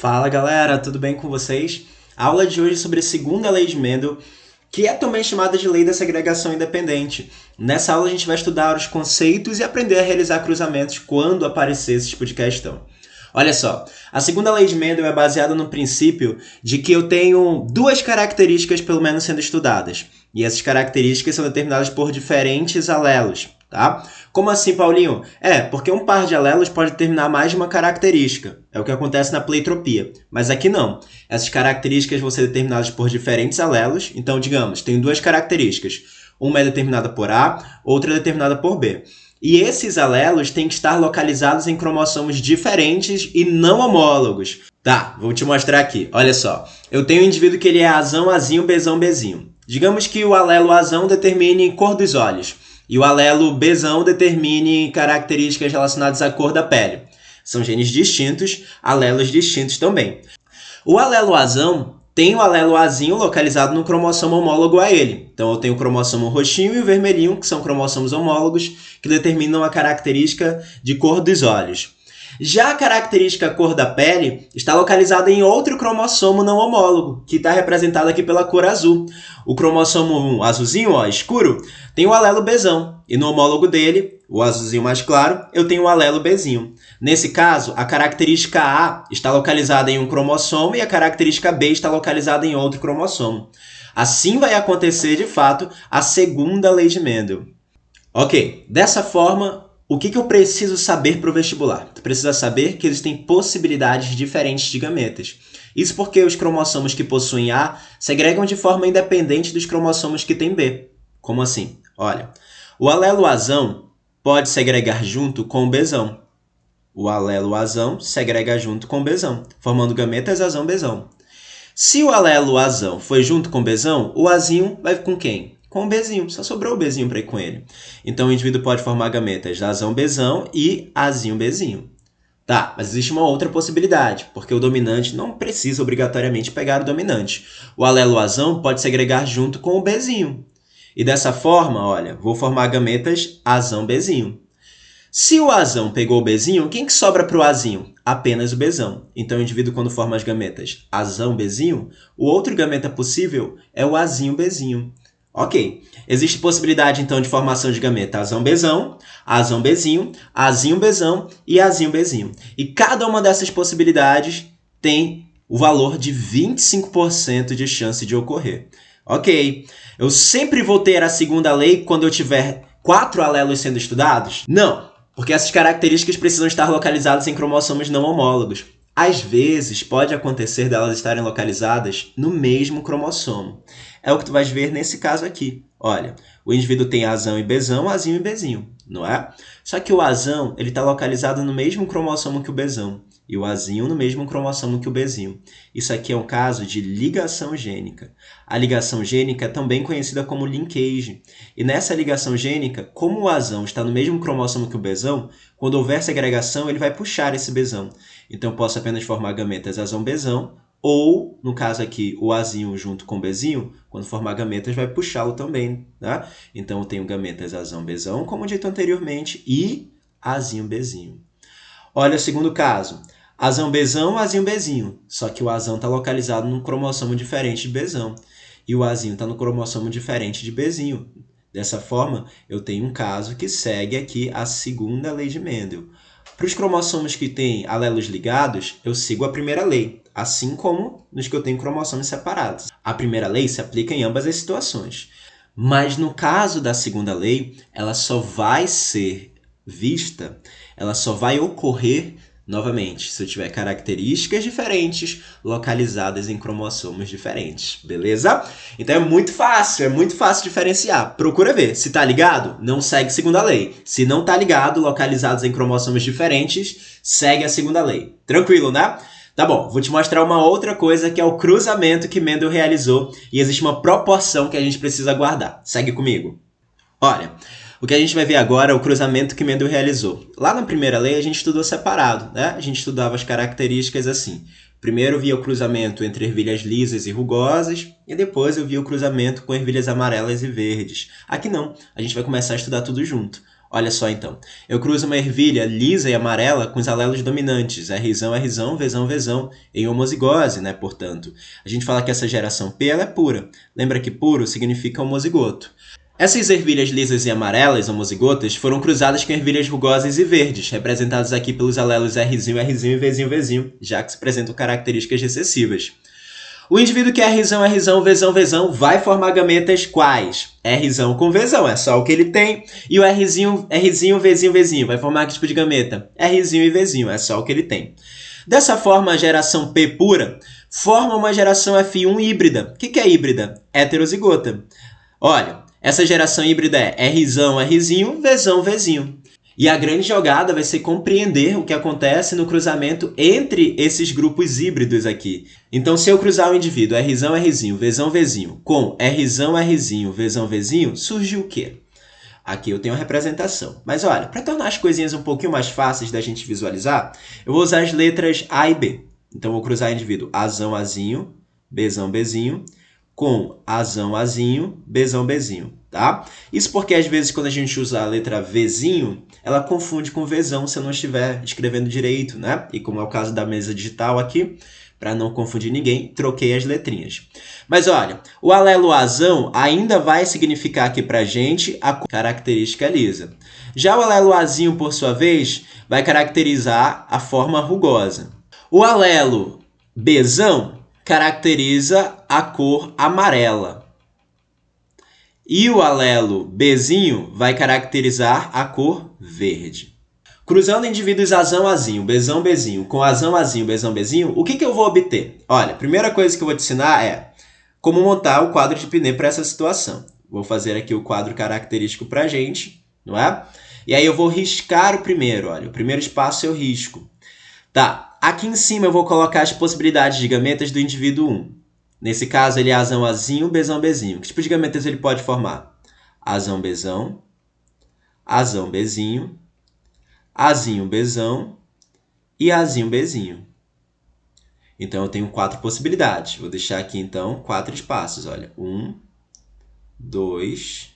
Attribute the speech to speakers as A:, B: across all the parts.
A: Fala galera, tudo bem com vocês? A aula de hoje é sobre a segunda lei de Mendel, que é também chamada de lei da segregação independente. Nessa aula a gente vai estudar os conceitos e aprender a realizar cruzamentos quando aparecer esse tipo de questão. Olha só, a segunda lei de Mendel é baseada no princípio de que eu tenho duas características pelo menos sendo estudadas. E essas características são determinadas por diferentes alelos, tá? Como assim, Paulinho? Porque um par de alelos pode determinar mais de uma característica. É o que acontece na pleiotropia. Mas aqui não. Essas características vão ser determinadas por diferentes alelos. Então, digamos, tem duas características. Uma é determinada por A, outra é determinada por B. E esses alelos têm que estar localizados em cromossomos diferentes e não homólogos. Tá, vou te mostrar aqui. Olha só. Eu tenho um indivíduo que ele é Azão, Azinho, Bzão, Bzinho. Digamos que o alelo Azão determine cor dos olhos. E o alelo Bzão determine características relacionadas à cor da pele. São genes distintos, alelos distintos também. O alelo Azão tem o alelo Azinho localizado no cromossomo homólogo a ele. Então eu tenho o cromossomo roxinho e o vermelhinho, que são cromossomos homólogos, que determinam a característica de cor dos olhos. Já a característica cor da pele está localizada em outro cromossomo não homólogo, que está representado aqui pela cor azul. O cromossomo azulzinho, escuro, tem o alelo Bzão, e no homólogo dele, o azulzinho mais claro, eu tenho o alelo Bzinho. Nesse caso, a característica A está localizada em um cromossomo e a característica B está localizada em outro cromossomo. Assim vai acontecer, de fato, a segunda lei de Mendel. Ok, dessa forma, o que eu preciso saber para o vestibular? Tu precisa saber que existem possibilidades diferentes de gametas. Isso porque os cromossomos que possuem A segregam de forma independente dos cromossomos que têm B. Como assim? Olha, o alelo Azão pode segregar junto com o Bzão. O alelo Azão segrega junto com o Bzão, formando gametas Azão-Bzão. Se o alelo Azão foi junto com o Bzão, o Azinho vai com quem? Com o Bzinho, só sobrou o Bzinho para ir com ele. Então o indivíduo pode formar gametas Azão-Bzão e Azinho-Bzinho. Tá, mas existe uma outra possibilidade, porque o dominante não precisa obrigatoriamente pegar o dominante. O alelo Azão pode segregar junto com o Bzinho. E dessa forma, olha, vou formar gametas Azão-Bzinho. Se o Azão pegou o Bzinho, quem que sobra para o Azinho? Apenas o Bzão. Então o indivíduo, quando forma as gametas Azão-Bzinho, o outro gameta possível é o Azinho-Bzinho. Ok, existe possibilidade então de formação de gameta Azão-Bzão, Azão-Bzinho, Azinho-Bzão e Azinho-Bzinho. E cada uma dessas possibilidades tem o valor de 25% de chance de ocorrer. Ok, eu sempre vou ter a segunda lei quando eu tiver 4 alelos sendo estudados? Não, porque essas características precisam estar localizadas em cromossomos não homólogos. Às vezes, pode acontecer delas estarem localizadas no mesmo cromossomo. É o que tu vais ver nesse caso aqui. Olha, o indivíduo tem Azão e Bzão, Azinho e Bzinho, não é? Só que o Azão está localizado no mesmo cromossomo que o Bzão e o Azinho no mesmo cromossomo que o Bzinho. Isso aqui é um caso de ligação gênica. A ligação gênica é também conhecida como linkage. E nessa ligação gênica, como o Azão está no mesmo cromossomo que o Bzão, quando houver segregação, ele vai puxar esse Bzão. Então, eu posso apenas formar gametas Azão-Bzão, ou, no caso aqui, o Azinho junto com o Bzinho, quando formar gametas, vai puxá-lo também, tá? Então, eu tenho gametas Azão-Bzão, como dito anteriormente, e Azinho-Bzinho. Olha o segundo caso. Azão-Bzão, Azinho-Bzinho. Só que o Azão está localizado num cromossomo diferente de Bzão. E o Azinho está no cromossomo diferente de Bzinho. Dessa forma, eu tenho um caso que segue aqui a segunda lei de Mendel. Para os cromossomos que têm alelos ligados, eu sigo a primeira lei, assim como nos que eu tenho cromossomos separados. A primeira lei se aplica em ambas as situações. Mas no caso da segunda lei, ela só vai ser vista, ela só vai ocorrer novamente se eu tiver características diferentes localizadas em cromossomos diferentes, beleza? Então é muito fácil diferenciar. Procura ver, se tá ligado, não segue segunda lei. Se não tá ligado, localizados em cromossomos diferentes, segue a segunda lei. Tranquilo, né? Tá bom, vou te mostrar uma outra coisa que é o cruzamento que Mendel realizou e existe uma proporção que a gente precisa guardar. Segue comigo. Olha, o que a gente vai ver agora é o cruzamento que Mendel realizou. Lá na primeira lei a gente estudou separado, né? A gente estudava as características assim. Primeiro eu via o cruzamento entre ervilhas lisas e rugosas, e depois eu via o cruzamento com ervilhas amarelas e verdes. Aqui não, a gente vai começar a estudar tudo junto. Olha só então, eu cruzo uma ervilha lisa e amarela com os alelos dominantes, Rzão, Rzão, Vzão, Vzão, em homozigose, né, portanto. A gente fala que essa geração P ela é pura. Lembra que puro significa homozigoto. Essas ervilhas lisas e amarelas, homozigotas, foram cruzadas com ervilhas rugosas e verdes, representadas aqui pelos alelos Rzinho, Rzinho e Vzinho, Vzinho, já que se apresentam características recessivas. O indivíduo que é Rzão, Rzão, Vzão, Vzão vai formar gametas quais? Rzão com Vzão, é só o que ele tem. E o Rzinho, Vzinho, Vzinho vai formar que tipo de gameta? Rzinho e Vzinho, é só o que ele tem. Dessa forma, a geração P pura forma uma geração F1 híbrida. O que é híbrida? Heterozigota. Olha, essa geração híbrida é Rzão, Rzinho, Vzão, Vzinho. E a grande jogada vai ser compreender o que acontece no cruzamento entre esses grupos híbridos aqui. Então, se eu cruzar o indivíduo Rzão, Rzinho, Vzão, Vzinho com Rzão, Rzinho, Vzão, Vzinho, surge o quê? Aqui eu tenho a representação. Mas olha, para tornar as coisinhas um pouquinho mais fáceis da gente visualizar, eu vou usar as letras A e B. Então, eu vou cruzar o indivíduo Azão, Azinho, Bzão, Bzinho, com Azão, Azinho, Bzão, Bzinho, tá? Isso porque, às vezes, quando a gente usa a letra Vzinho, ela confunde com Vzão se eu não estiver escrevendo direito, né? E como é o caso da mesa digital aqui, para não confundir ninguém, troquei as letrinhas. Mas olha, o alelo Azão ainda vai significar aqui para a gente a característica lisa. Já o alelo Azinho, por sua vez, vai caracterizar a forma rugosa. O alelo Bzão caracteriza a cor amarela. E o alelo Bzinho vai caracterizar a cor verde. Cruzando indivíduos Azão, Azinho, Bzão, Bzinho com Azão, Azinho, Bzão, Bzinho, o que eu vou obter? Olha, a primeira coisa que eu vou te ensinar é como montar o quadro de Pinet para essa situação. Vou fazer aqui o quadro característico para a gente, não é? E aí eu vou riscar o primeiro, olha, o primeiro espaço eu risco. Tá, aqui em cima eu vou colocar as possibilidades de gametas do indivíduo 1. Nesse caso, ele é Azão, Azinho, Bzão, Bzinho. Que tipo de gametas ele pode formar? Azão, Bzão, Azão, Bzinho, Azinho, Bzão e Azinho, Bzinho. Então, eu tenho 4 possibilidades. Vou deixar aqui, então, 4 espaços. Olha, 1, 2,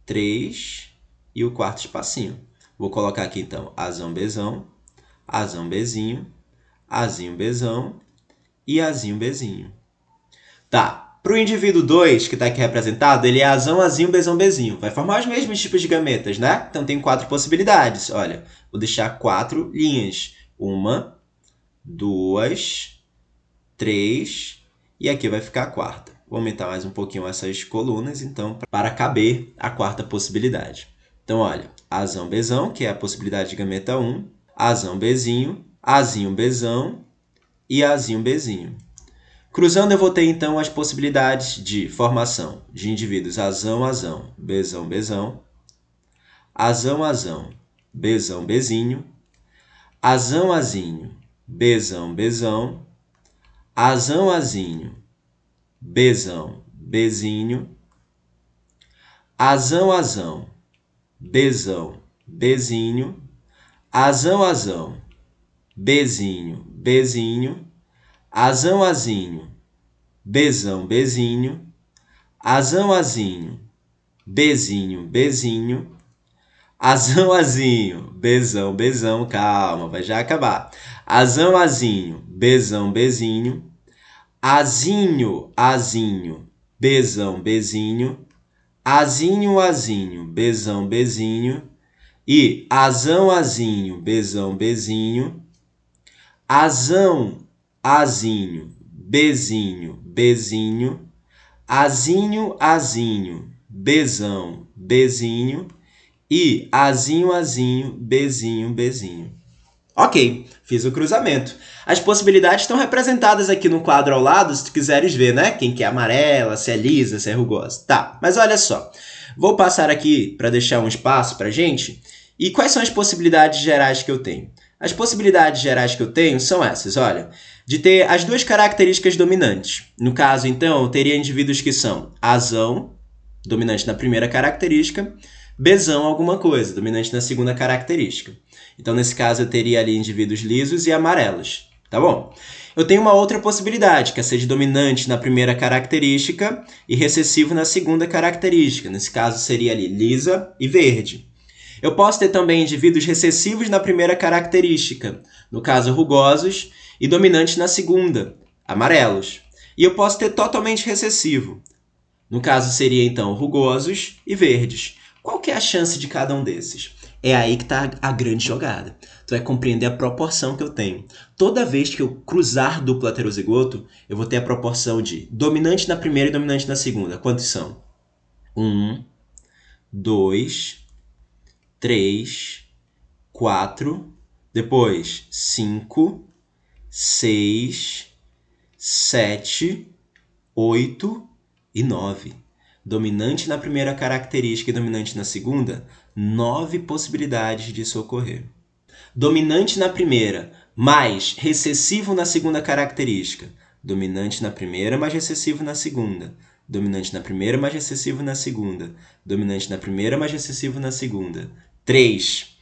A: 3 e o quarto espacinho. Vou colocar aqui, então, Azão, Bzão, Azão, Bzinho, Azinho, Bzão e Azinho, Bzinho. Tá, para o indivíduo 2, que está aqui representado, ele é Azão, Azinho, Bzão, Bzinho. Vai formar os mesmos tipos de gametas, né? Então, tem 4 possibilidades. Olha, vou deixar 4 linhas. 1, 2, 3 e aqui vai ficar a quarta. Vou aumentar mais um pouquinho essas colunas, então, para caber a quarta possibilidade. Então, olha, Azão, Bzão, que é a possibilidade de gameta 1, Azão, Bzinho, Azinho, Bzão e Azinho, Bzinho. Cruzando, eu vou ter, então, as possibilidades de formação de indivíduos Azão, Azão, Bzão, Bzão, Azão, Azão, Bzão, Bzinho, Azão, Azinho, Bzão, Bzão, Azão, Azinho, Bzão, Bzinho, Azão, Azão, Bzão, Bzinho, Azão, Azão, Bzinho, Bzinho, Azão, Azinho, Bzão, Bzinho, Azão, Azinho, Bzinho, Bzinho, Azão, Azinho, Bzão, Bzão, calma, vai já acabar. Azão, Azinho, Bzão, Bzinho, Azinho, Azinho, Bzão, Bzinho, Azinho, Azinho, Bzão, Bzinho e Azão, Azinho, Bzão, Bzinho, Azão, Azinho, Bzinho, Bzinho, Azinho, Azinho, Bzão, Bzinho e Azinho, Azinho, Bzinho, Bzinho. Ok, fiz o cruzamento. As possibilidades estão representadas aqui no quadro ao lado, se tu quiseres ver, né? Quem que é amarela, se é lisa, se é rugosa. Tá, mas olha só. Vou passar aqui para deixar um espaço para a gente. E quais são as possibilidades gerais que eu tenho? As possibilidades gerais que eu tenho são essas, olha. De ter as duas características dominantes. No caso, então, eu teria indivíduos que são Azão, dominante na primeira característica, Bzão alguma coisa, dominante na segunda característica. Então, nesse caso, eu teria ali indivíduos lisos e amarelos, tá bom? Eu tenho uma outra possibilidade, que é ser de dominante na primeira característica e recessivo na segunda característica. Nesse caso, seria ali lisa e verde. Eu posso ter também indivíduos recessivos na primeira característica, no caso rugosos, e dominantes na segunda, amarelos. E eu posso ter totalmente recessivo, no caso seria então rugosos e verdes. Qual que é a chance de cada um desses? É aí que está a grande jogada. Tu vai compreender a proporção que eu tenho. Toda vez que eu cruzar duplo heterozigoto, eu vou ter a proporção de dominante na primeira e dominante na segunda. Quantos são? 1, 2, 3, 4, depois 5, 6, 7, 8 e 9. Dominante na primeira característica e dominante na segunda, 9 possibilidades disso ocorrer. Dominante na primeira, mais recessivo na segunda característica. Dominante na primeira, mais recessivo na segunda. Dominante na primeira, mais recessivo na segunda. Dominante na primeira, mais recessivo na segunda. 3.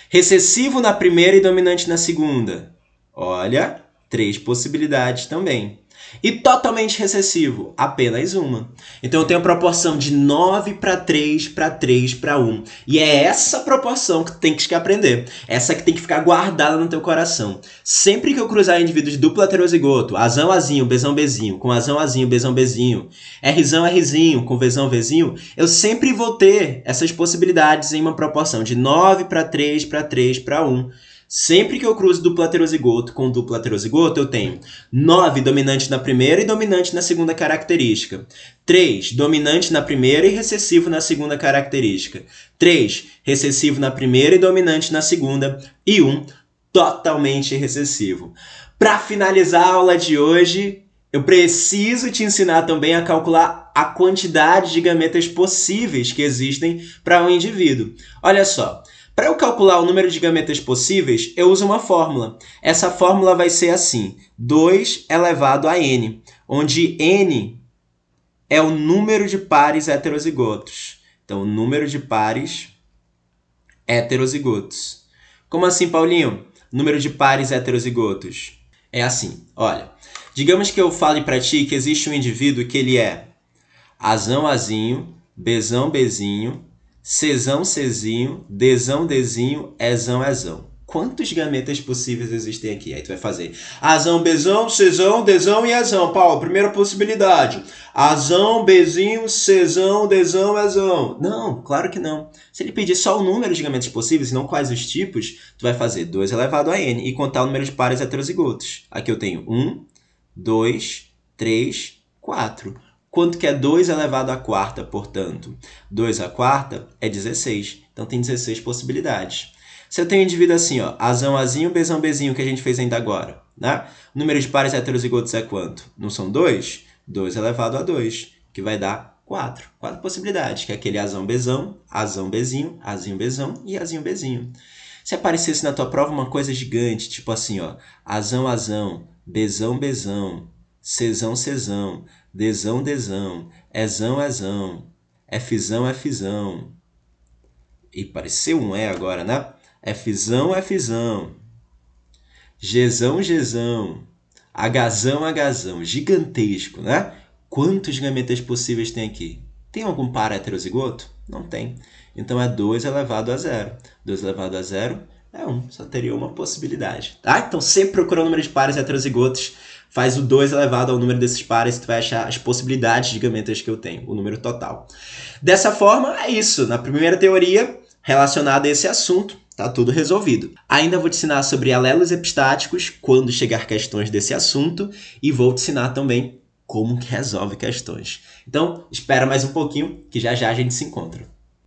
A: Recessivo na primeira e dominante na segunda. Olha, 3 possibilidades também. E totalmente recessivo, apenas uma. Então eu tenho a proporção de 9 para 3, para 3, para 1. E é essa proporção que tu tem que aprender. Essa que tem que ficar guardada no teu coração. Sempre que eu cruzar indivíduos duplo heterozigoto, Azão, Azinho, Bzão, Bzinho, com Azão, Azinho, Bzão, Bzinho, Rzão, Rzinho, com Vzão, Vzinho, eu sempre vou ter essas possibilidades em uma proporção de 9 para 3, para 3, para 1. Sempre que eu cruzo duplo heterozigoto com duplo heterozigoto, eu tenho 9 dominante na primeira e dominante na segunda característica. 3 dominante na primeira e recessivo na segunda característica. 3 recessivo na primeira e dominante na segunda. E 1 totalmente recessivo. Para finalizar a aula de hoje, eu preciso te ensinar também a calcular a quantidade de gametas possíveis que existem para um indivíduo. Olha só. Para eu calcular o número de gametas possíveis, eu uso uma fórmula. Essa fórmula vai ser assim, 2 elevado a n, onde n é o número de pares heterozigotos. Então, o número de pares heterozigotos. Como assim, Paulinho? Número de pares heterozigotos. É assim, olha. Digamos que eu fale para ti que existe um indivíduo que ele é Azão, Azinho, Bzão, Bzinho, Czão, Czinho, Dzão, Dzinho, Ezão, Ezão. Quantos gametas possíveis existem aqui? Aí tu vai fazer Azão, Bzão, Czão, Dzão e Ezão. Paulo, primeira possibilidade. Azão, Bzinho, Czão, Dzão, Ezão. Não, claro que não. Se ele pedir só o número de gametas possíveis e não quais os tipos, tu vai fazer 2 elevado a n e contar o número de pares heterozigotos. Aqui eu tenho 1, 2, 3, 4. Quanto que é 2 elevado à quarta, portanto? 2 à quarta é 16. Então, tem 16 possibilidades. Se eu tenho um indivíduo assim, ó, Azão, Azinho, Bzão, Bzinho, que a gente fez ainda agora, né? O número de pares heterozigotos é quanto? Não são 2? 2 elevado a 2, que vai dar 4. 4 possibilidades, que é aquele Azão, Bzão, Azão, Bzinho, Azinho, Bzão e Azinho, Bzinho. Se aparecesse na tua prova uma coisa gigante, tipo assim, ó, Azão, Azão, Bzão, Bzão, Czão, Czão, Dzão, Dzão, Ezão, Ezão, Fzão, Fzão. E pareceu um E agora, né? Fzão, Fzão. Gzão, Gzão. Hzão, Hzão. Gigantesco, né? Quantos gametas possíveis tem aqui? Tem algum par heterozigoto? Não tem. Então é 2 elevado a 0. 2 elevado a 0 é 1. Só teria uma possibilidade, tá? Então sempre procura o número de pares heterozigotos. Faz o 2 elevado ao número desses pares, tu vai achar as possibilidades de gametas que eu tenho, o número total. Dessa forma, é isso. Na primeira teoria, relacionada a esse assunto, tá tudo resolvido. Ainda vou te ensinar sobre alelos epistáticos, quando chegar questões desse assunto, e vou te ensinar também como que resolve questões. Então, espera mais um pouquinho, que já já a gente se encontra.